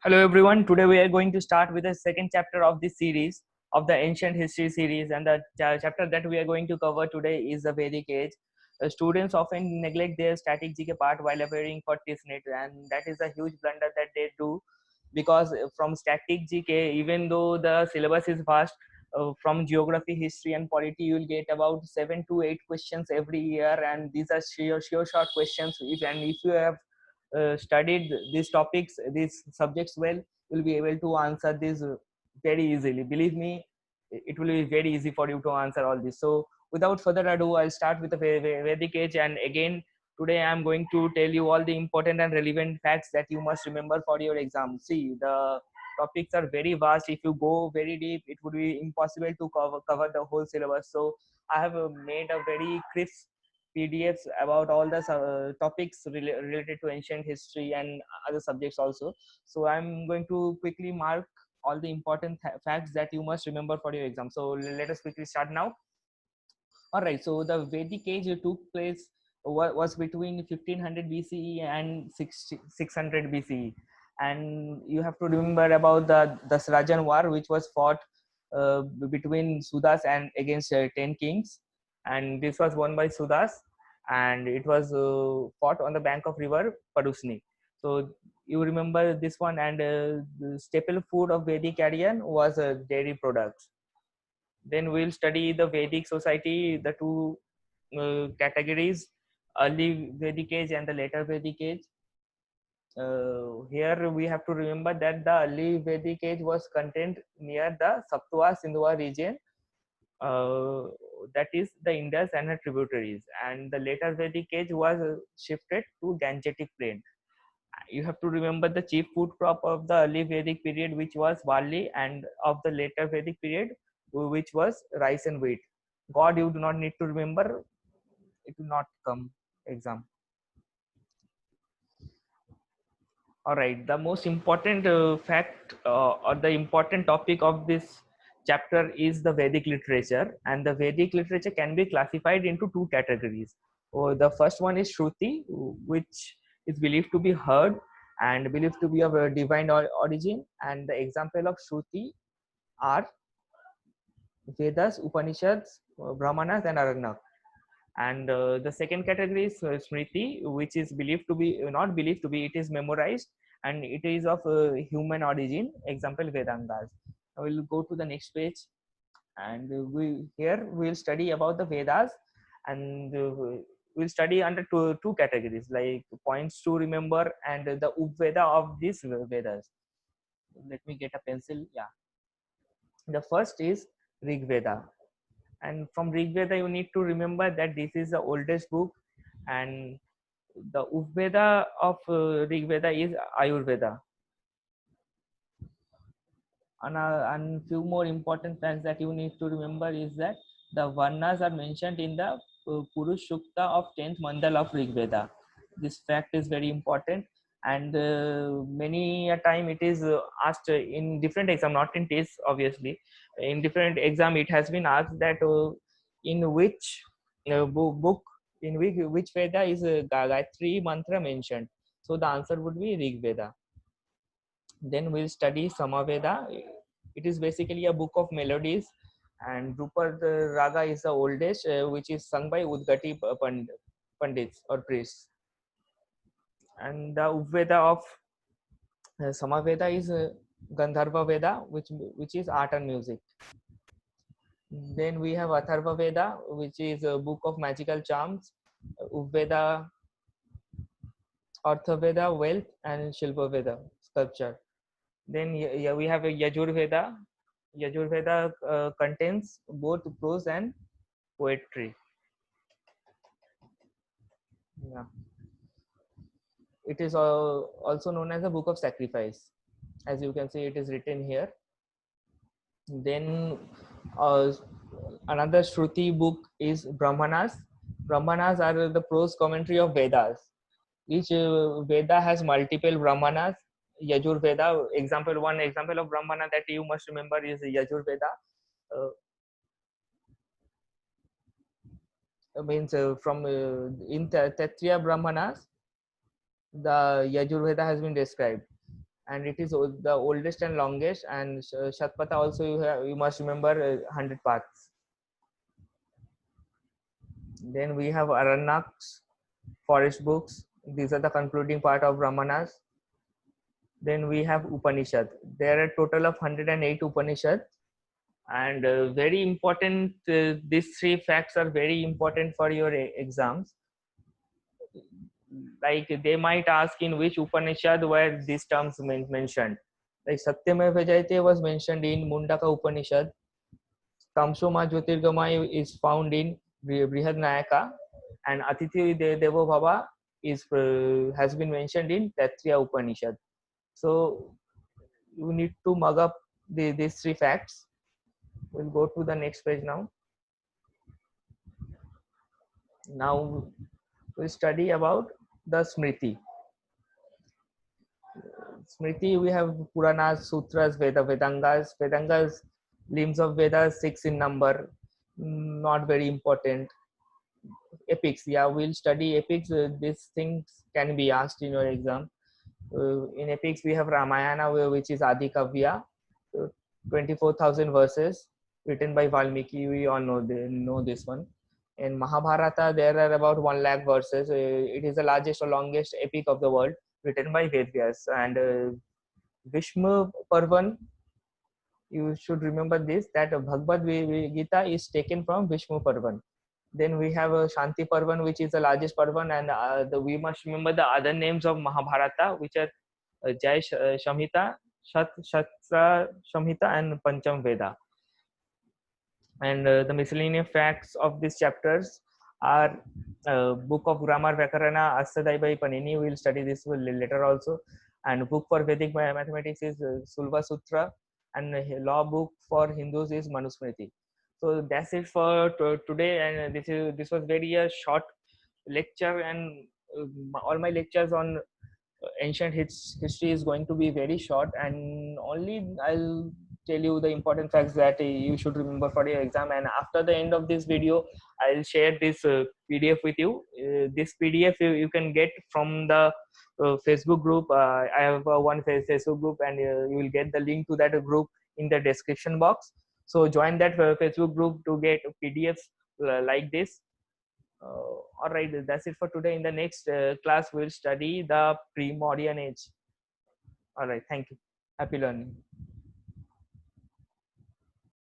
Hello everyone. Today we are going to start with the second chapter of this series of the ancient history series, and the chapter that we are going to cover today is the Vedic age. Students often neglect their static GK part while appearing for TISNET, and that is a huge blunder that they do because from static GK, even though the syllabus is vast, from geography, history, and polity, you will get about 7 to 8 questions every year, and these are sure short questions. If you have studied these topics, these subjects well, you'll be able to answer this very easily. Believe me, it will be very easy for you to answer all this. So without further ado, I'll start with the Vedic age. And again, today I'm going to tell you all the important and relevant facts that you must remember for your exam. See, the topics are very vast. If you go very deep, it would be impossible to cover the whole syllabus. So I have made a very crisp PDFs about all the topics related to ancient history and other subjects also. So I'm going to quickly mark all the important facts that you must remember for your exam. So let us quickly start now. All right. So the Vedic age took place was between 1500 BCE and 600 BCE, and you have to remember about the Dasrajan War, which was fought between Sudas and against 10 kings, and this was won by Sudas, and it was fought on the bank of river Padusni. So you remember this one, and the staple food of Vedic Aryan was dairy products. Then we'll study the Vedic society, the two categories, early Vedic age and the later Vedic age. Here we have to remember that the early Vedic age was contained near the Saptva Sindhua region, uh, that is the Indus and her tributaries, and the later Vedic age was shifted to Gangetic plain. You have to remember the chief food crop of the early Vedic period, which was barley, and of the later Vedic period, which was rice and wheat. God, you do not need to remember; it will not come exam. All right, the most important fact or the important topic of this chapter is the Vedic literature, and the Vedic literature can be classified into two categories. The first one is Shruti, which is believed to be heard and believed to be of a divine origin, and the example of Shruti are Vedas, Upanishads, Brahmanas, and Aragnak. And the second category is Smriti, which is believed to be not believed to be, it is memorized and it is of human origin. Example Vedangas. I will go to the next page, and we here we'll study about the Vedas, and we'll study under two categories like points to remember and the Upveda of these Vedas. Let me get a pencil. Yeah, the first is Rig Veda, and from Rig Veda you need to remember that this is the oldest book, and the Upveda of Rig Veda is Ayurveda. And few more important facts that you need to remember is that the Varnas are mentioned in the Purush Sukta of 10th Mandal of Rig Veda. This fact is very important, and many a time it is asked in different exam, not in TES obviously. In different exam, it has been asked that in which book, in which Veda is Gayatri mantra mentioned. So the answer would be Rig Veda. Then we'll study Samaveda. It is basically a book of melodies, and Drupad Raga is the oldest, which is sung by Udgati Pandits or priests. And the Upveda of Samaveda is Gandharva Veda, which is art and music. Then we have Atharva Veda, which is a book of magical charms. Upveda, Arthaveda, wealth, and Shilpa Veda, sculpture. Then we have a Yajurveda. Yajurveda contains both prose and poetry. Yeah. It is also known as a book of sacrifice. As you can see, it is written here. Then uh, another Shruti book is Brahmanas. Brahmanas are the prose commentary of Vedas. Each Veda has multiple Brahmanas. Yajur Veda, one example of Brahmana that you must remember is Yajur Veda. Uh, means from in Tatriya Brahmanas, the Yajurveda has been described. and it is the oldest and longest. And Shatpatha also you must remember 100 paths. Then we have Aranyaks, forest books. These are the concluding part of Brahmanas. Then we have Upanishad. There are a total of 108 Upanishads, and very important. These three facts are very important for your exams. Like they might ask in which Upanishad were these terms mentioned. Like Satyameva Jayate was mentioned in Mundaka Upanishad. Tamsoma Jyotirgamaya is found in Brihadnayaka, and Atithi Devo Bhava is has been mentioned in Taittiriya Upanishad. So you need to mug up these three facts. We'll go to the next page now. Now we study about the Smriti. Smriti, we have Puranas, Sutras, Vedangas. Vedangas, limbs of Vedas, 6 in number, not very important. Epics, yeah, we'll study epics. These things can be asked in your exam. In epics, we have Ramayana, which is Adi Kavya, 24,000 verses written by Valmiki. We all know this one. In Mahabharata, there are about 1 lakh verses. It is the largest or longest epic of the world, written by Vedvyas. And Vishnu Parvan, you should remember this, that Bhagavad Gita is taken from Vishnu Parvan. Then we have Shanti Parvan, which is the largest Parvan, and we must remember the other names of Mahabharata, which are Jai Shamhita, Shatra Shamhita, and Pancham Veda. And the miscellaneous facts of these chapters are book of grammar Vyakarana Astadai by Panini. We'll study this later also. And book for Vedic mathematics is Sulva Sutra, and law book for Hindus is Manusmriti. So that's it for today. And this was very a short lecture, and all my lectures on ancient history is going to be very short, and only I'll tell you the important facts that you should remember for your exam. And after the end of this video, I'll share this PDF with you. This PDF you can get from the Facebook group. I have one Facebook group, and you will get the link to that group in the description box. So join that Facebook group to get PDFs like this. All right, that's it for today. In the next class, we'll study the pre-modern age. All right, thank you. Happy learning.